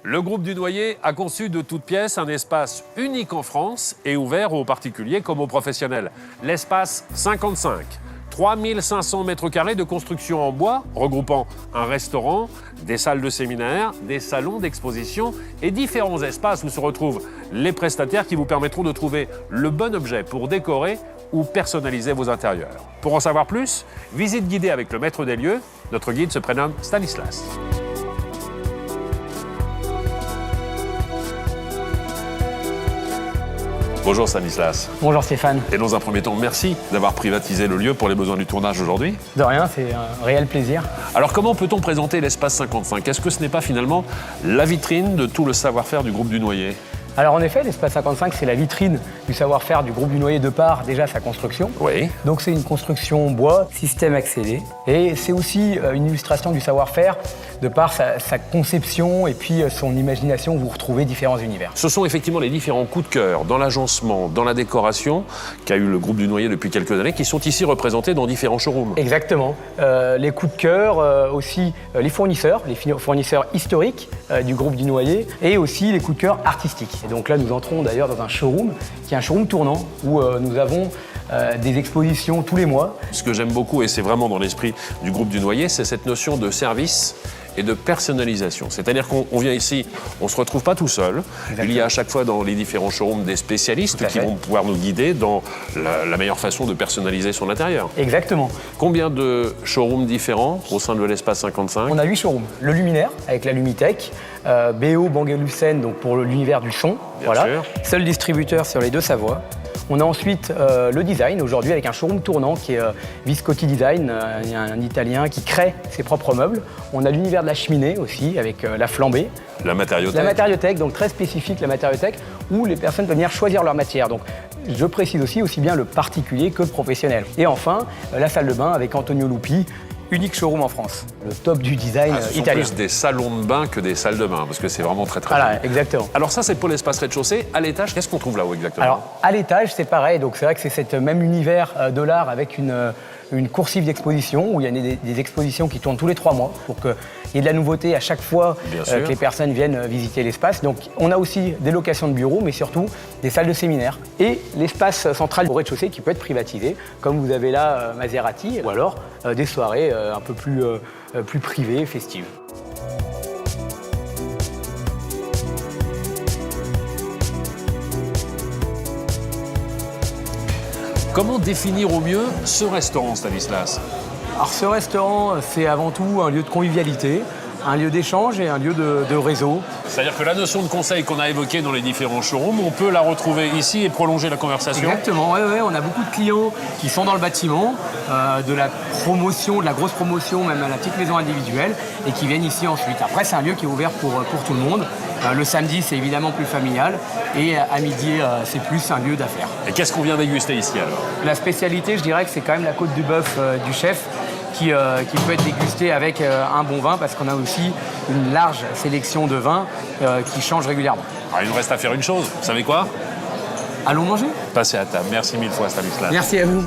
Le groupe du Noyer a conçu de toutes pièces un espace unique en France et ouvert aux particuliers comme aux professionnels. L'espace 55. 3500 mètres carrés de construction en bois, regroupant un restaurant, des salles de séminaire, des salons d'exposition et différents espaces où se retrouvent les prestataires qui vous permettront de trouver le bon objet pour décorer ou personnaliser vos intérieurs. Pour en savoir plus, visite guidée avec le maître des lieux. Notre guide se prénomme Stanislas. Bonjour Stanislas. Bonjour Stéphane. Et dans un premier temps, merci d'avoir privatisé le lieu pour les besoins du tournage aujourd'hui. De rien, c'est un réel plaisir. Alors comment peut-on présenter l'espace 55 ? Est-ce que ce n'est pas finalement la vitrine de tout le savoir-faire du groupe du Noyer ? Alors en effet, l'espace 55, c'est la vitrine du savoir-faire du groupe du Noyer de par déjà sa construction. Oui. Donc c'est une construction bois, système accéléré. Et c'est aussi une illustration du savoir-faire de par sa conception et puis son imagination où vous retrouvez différents univers. Ce sont effectivement les différents coups de cœur dans l'agencement, dans la décoration qu'a eu le groupe du Noyer depuis quelques années qui sont ici représentés dans différents showrooms. Exactement. Les coups de cœur, aussi les fournisseurs historiques du groupe du Noyer et aussi les coups de cœur artistiques. Et donc là, nous entrons d'ailleurs dans un showroom qui est un showroom tournant où nous avons des expositions tous les mois. Ce que j'aime beaucoup, et c'est vraiment dans l'esprit du groupe du Noyer, c'est cette notion de service et de personnalisation. C'est-à-dire qu'on vient ici, on ne se retrouve pas tout seul. Exactement. Il y a à chaque fois dans les différents showrooms des spécialistes qui vont pouvoir nous guider dans la meilleure façon de personnaliser son intérieur. Exactement. Combien de showrooms différents au sein de l'espace 55 ? On a 8 showrooms. Le Luminaire avec la Lumitech, BO Bang & Olufsen donc pour l'univers du son. Bien sûr. Seul distributeur sur les deux Savoies. On a ensuite le design, aujourd'hui avec un showroom tournant qui est Viscotti Design, un Italien qui crée ses propres meubles. On a l'univers de la cheminée aussi, avec la flambée. La matériothèque. La matériothèque, donc très spécifique la matériothèque, où les personnes peuvent venir choisir leur matière. Donc, je précise aussi bien le particulier que le professionnel. Et enfin, la salle de bain avec Antonio Lupi, unique showroom en France. Le top du design italien. Ce sont plus des salons de bain que des salles de bain, parce que c'est vraiment très Voilà, joli. exactement. Alors ça, c'est pour l'espace rez-de-chaussée. À l'étage, qu'est-ce qu'on trouve là-haut exactement ? Alors, à l'étage, c'est pareil. Donc, c'est vrai que c'est cet même univers de l'art avec une coursive d'exposition où il y a des expositions qui tournent tous les 3 mois pour qu'il y ait de la nouveauté à chaque fois que les personnes viennent visiter l'espace. Donc, on a aussi des locations de bureaux, mais surtout des salles de séminaire et l'espace central au rez-de-chaussée qui peut être privatisé, comme vous avez là Maserati, ou alors des soirées un peu plus privées, festives. Comment définir au mieux ce restaurant, Stanislas ? Alors ce restaurant, c'est avant tout un lieu de convivialité, un lieu d'échange et un lieu de réseau. C'est-à-dire que la notion de conseil qu'on a évoquée dans les différents showrooms, on peut la retrouver ici et prolonger la conversation ? Exactement, oui, on a beaucoup de clients qui sont dans le bâtiment, de la promotion, de la grosse promotion, même à la petite maison individuelle, et qui viennent ici ensuite. Après, c'est un lieu qui est ouvert pour tout le monde. Le samedi, c'est évidemment plus familial, et à midi, c'est plus un lieu d'affaires. Et qu'est-ce qu'on vient déguster ici alors ? La spécialité, je dirais que c'est quand même la côte du bœuf du chef, qui peut être dégusté avec un bon vin, parce qu'on a aussi une large sélection de vins qui changent régulièrement. Alors, il nous reste à faire une chose, vous savez quoi ? Allons manger ? Passez à table. Merci mille fois, Stanislas. Merci à vous.